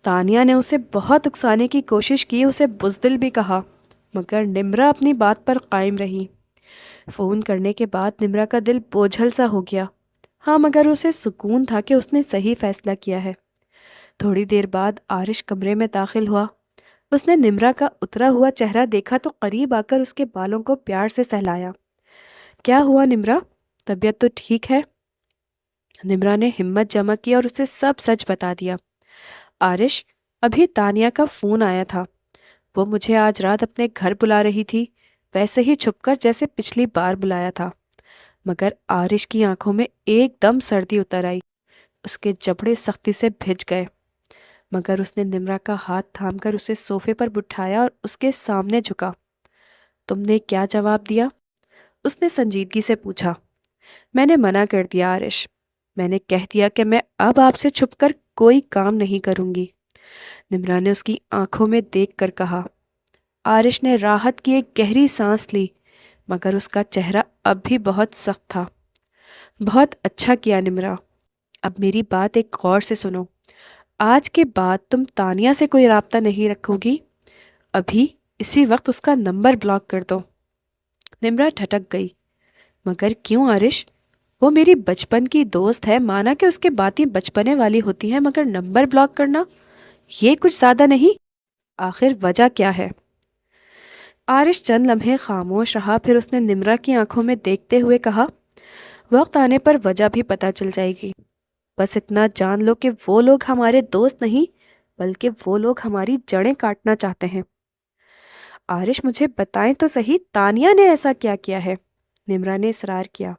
S1: تانیہ نے اسے بہت اکسانے کی کوشش کی، اسے بزدل بھی کہا، مگر نمرا اپنی بات پر قائم رہی۔ فون کرنے کے بعد نمرا کا دل بوجھل سا ہو گیا، ہاں، مگر اسے سکون تھا کہ اس نے صحیح فیصلہ کیا ہے۔ تھوڑی دیر بعد عارش کمرے میں داخل ہوا۔ اس نے نمرا کا اترا ہوا چہرہ دیکھا تو قریب آ کر اس کے بالوں کو پیار سے سہلایا۔ کیا ہوا نمرا، طبیعت تو ٹھیک ہے؟ نمرا نے ہمت جمع کی اور اسے سب سچ بتا دیا۔ عارش، ابھی تانیہ کا فون آیا تھا، وہ مجھے آج رات اپنے گھر بلا رہی تھی، ویسے ہی چھپ کر جیسے پچھلی بار بلایا تھا۔ مگر عارش کی آنکھوں میں ایک دم سردی اتر آئی، اس کے جبڑے سختی سے بھج گئے، مگر اس نے نمرا کا ہاتھ تھام کر اسے صوفے پر بٹھایا اور اس کے سامنے جھکا۔ تم نے کیا جواب دیا؟ اس نے سنجیدگی سے پوچھا۔ میں نے منع کر دیا عارش، میں نے کہہ دیا کہ میں اب آپ سے چھپ کر کوئی کام نہیں کروں گی، نمرا نے اس کی آنکھوں میں دیکھ کر کہا۔ عارش نے راحت کی ایک گہری سانس لی، مگر اس کا چہرہ اب بھی بہت سخت تھا۔ بہت اچھا کیا نمرا، اب میری بات ایک غور سے سنو۔ آج کے بعد تم تانیہ سے کوئی رابطہ نہیں رکھو گی، ابھی اسی وقت اس کا نمبر بلاک کر دو۔ نمرا ٹھٹک گئی، مگر کیوں عارش؟ وہ میری بچپن کی دوست ہے، مانا کہ اس کے باتیں بچپنے والی ہوتی ہیں، مگر نمبر بلاک کرنا یہ کچھ زیادہ نہیں؟ آخر وجہ کیا ہے؟ عارش چند لمحے خاموش رہا، پھر اس نے نمرا کی آنکھوں میں دیکھتے ہوئے کہا، وقت آنے پر وجہ بھی پتہ چل جائے گی، بس اتنا جان لو کہ وہ لوگ ہمارے دوست نہیں بلکہ وہ لوگ ہماری جڑیں کاٹنا چاہتے ہیں۔ عارش، مجھے بتائیں تو صحیح، تانیہ نے ایسا کیا کیا ہے؟ نمرا نے اصرار کیا۔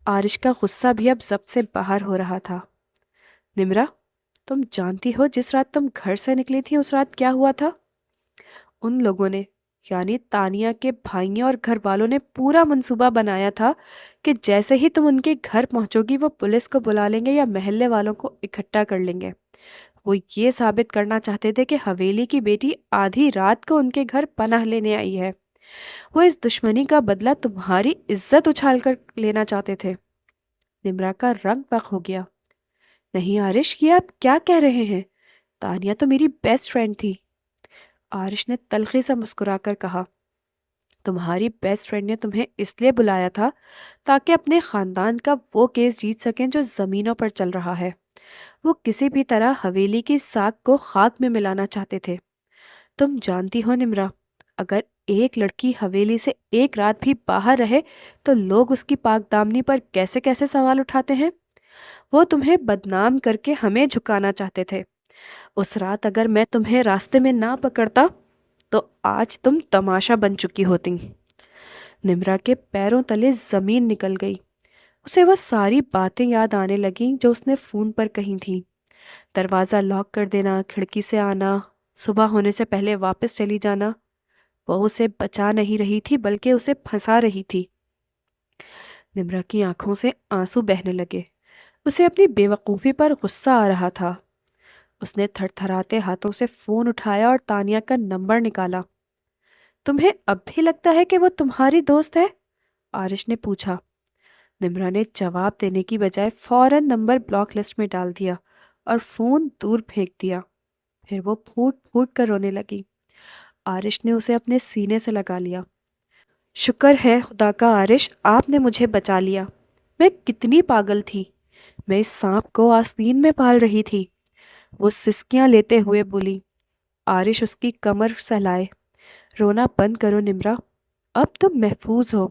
S1: عارش کا غصہ بھی اب ضبط سے باہر ہو رہا تھا۔ نمرا، تم جانتی ہو جس رات تم گھر سے نکلی تھی اس رات کیا ہوا تھا؟ ان لوگوں نے، یعنی تانیہ کے بھائیوں اور گھر والوں نے پورا منصوبہ بنایا تھا کہ جیسے ہی تم ان کے گھر پہنچو گی وہ پولیس کو بلا لیں گے یا محلے والوں کو اکٹھا کر لیں گے۔ وہ یہ ثابت کرنا چاہتے تھے کہ حویلی کی بیٹی آدھی رات کو ان کے گھر پناہ لینے آئی ہے۔ وہ اس دشمنی کا بدلہ تمہاری عزت اچھال کر لینا چاہتے تھے۔ نمرا کا رنگ بخ ہو گیا۔ نہیں عارش، یہ آپ کیا کہہ رہے ہیں؟ تانیہ تو میری بیسٹ فرینڈ تھی۔ عارش نے تلخی سے مسکرا کر کہا، تمہاری بیسٹ فرینڈ نے تمہیں اس لیے بلایا تھا تاکہ اپنے خاندان کا وہ کیس جیت سکیں جو زمینوں پر چل رہا ہے۔ وہ کسی بھی طرح حویلی کی ساکھ کو خاک میں ملانا چاہتے تھے۔ تم جانتی ہو نمرا، اگر ایک لڑکی حویلی سے ایک رات بھی باہر رہے تو لوگ اس کی پاک دامنی پر کیسے کیسے سوال اٹھاتے ہیں۔ وہ تمہیں بدنام کر کے ہمیں جھکانا چاہتے تھے۔ اس رات اگر میں تمہیں راستے میں نہ پکڑتا تو آج تم تماشا بن چکی ہوتی۔ نمرا کے پیروں تلے زمین نکل گئی۔ اسے وہ ساری باتیں یاد آنے لگیں جو اس نے فون پر کہی تھیں۔ دروازہ لاک کر دینا، کھڑکی سے آنا، صبح ہونے سے پہلے واپس چلی جانا۔ وہ اسے بچا نہیں رہی تھی بلکہ اسے پھنسا رہی تھی۔ نمرا کی آنکھوں سے آنسو بہنے لگے۔ اسے اپنی بے وقوفی پر غصہ آ رہا تھا۔ اس نے تھر تھراتے ہاتھوں سے فون اٹھایا اور تانیہ کا نمبر نکالا۔ تمہیں اب بھی لگتا ہے کہ وہ تمہاری دوست ہے؟ عارش نے پوچھا۔ نمرا نے جواب دینے کی بجائے فوراً نمبر بلاک لسٹ میں ڈال دیا اور فون دور پھینک دیا۔ پھر وہ پھوٹ پھوٹ کر رونے لگی۔ عارش نے اسے اپنے سینے سے لگا لیا۔ شکر ہے خدا کا عارش، آپ نے مجھے بچا لیا۔ میں کتنی پاگل تھی، میں اس سانپ کو آستین میں پال رہی تھی، وہ سسکیاں لیتے ہوئے بولی۔ عارش اس کی کمر سہلائے۔ رونا بند کرو نمرا، اب تم محفوظ ہو۔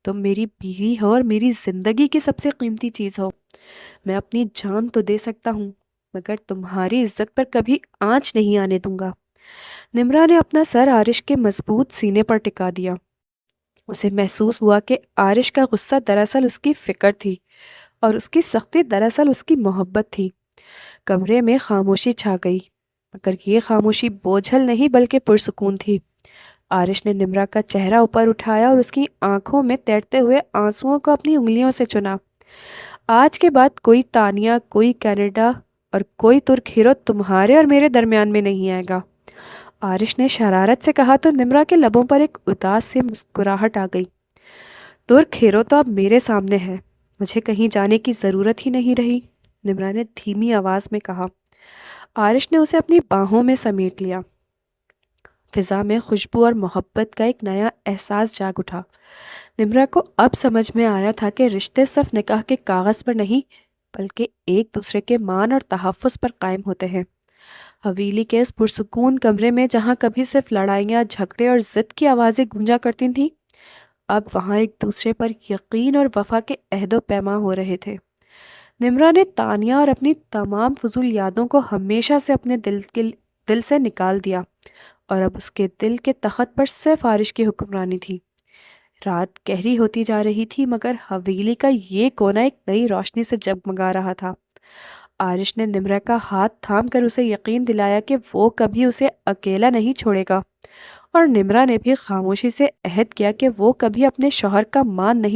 S1: تم میری بیوی ہو اور میری زندگی کی سب سے قیمتی چیز ہو۔ میں اپنی جان تو دے سکتا ہوں مگر تمہاری عزت پر کبھی آنچ نہیں آنے دوں گا۔ نمرا نے اپنا سر عارش کے مضبوط سینے پر ٹکا دیا۔ اسے محسوس ہوا کہ عارش کا غصہ دراصل اس کی فکر تھی اور اس کی سختی دراصل اس کی محبت تھی۔ کمرے میں خاموشی چھا گئی، مگر یہ خاموشی بوجھل نہیں بلکہ پرسکون تھی۔ عارش نے نمرا کا چہرہ اوپر اٹھایا اور اس کی آنکھوں میں تیرتے ہوئے آنسوؤں کو اپنی انگلیوں سے چنا۔ آج کے بعد کوئی تانیہ، کوئی کینیڈا اور کوئی ترک ہیرو تمہارے اور میرے درمیان میں نہیں آئے گا۔ عارش نے شرارت سے کہا تو نمرا کے لبوں پر ایک اداس سی مسکراہٹ آ گئی۔ ترک ہیرو تو اب میرے سامنے ہے، مجھے کہیں جانے کی ضرورت ہی نہیں رہی، نمرا نے دھیمی آواز میں کہا۔ عارش نے اسے اپنی باہوں میں سمیٹ لیا۔ فضا میں خوشبو اور محبت کا ایک نیا احساس جاگ اٹھا۔ نمرا کو اب سمجھ میں آیا تھا کہ رشتے صرف نکاح کے کاغذ پر نہیں بلکہ ایک دوسرے کے مان اور تحفظ پر قائم ہوتے ہیں۔ حویلی کے اس پرسکون کمرے میں جہاں کبھی صرف لڑائیاں، جھگڑے اور ضد کی آوازیں گونجا کرتی تھیں، اب وہاں ایک دوسرے پر یقین اور وفا کے عہد و پیما ہو رہے تھے۔ نمرا نے تانیہ اور اپنی تمام فضول یادوں کو ہمیشہ سے اپنے دل سے نکال دیا اور اب اس کے دل کے تخت پر صرف عارش کی حکمرانی تھی۔ رات گہری ہوتی جا رہی تھی مگر حویلی کا یہ کونا ایک نئی روشنی سے جگمگا رہا تھا۔ عارش نے نمرا کا ہاتھ تھام کر اسے یقین دلایا کہ وہ کبھی اسے اکیلا نہیں چھوڑے گا، اور نمرا نے بھی خاموشی سے عہد کیا کہ وہ کبھی اپنے شوہر کا مان نہیں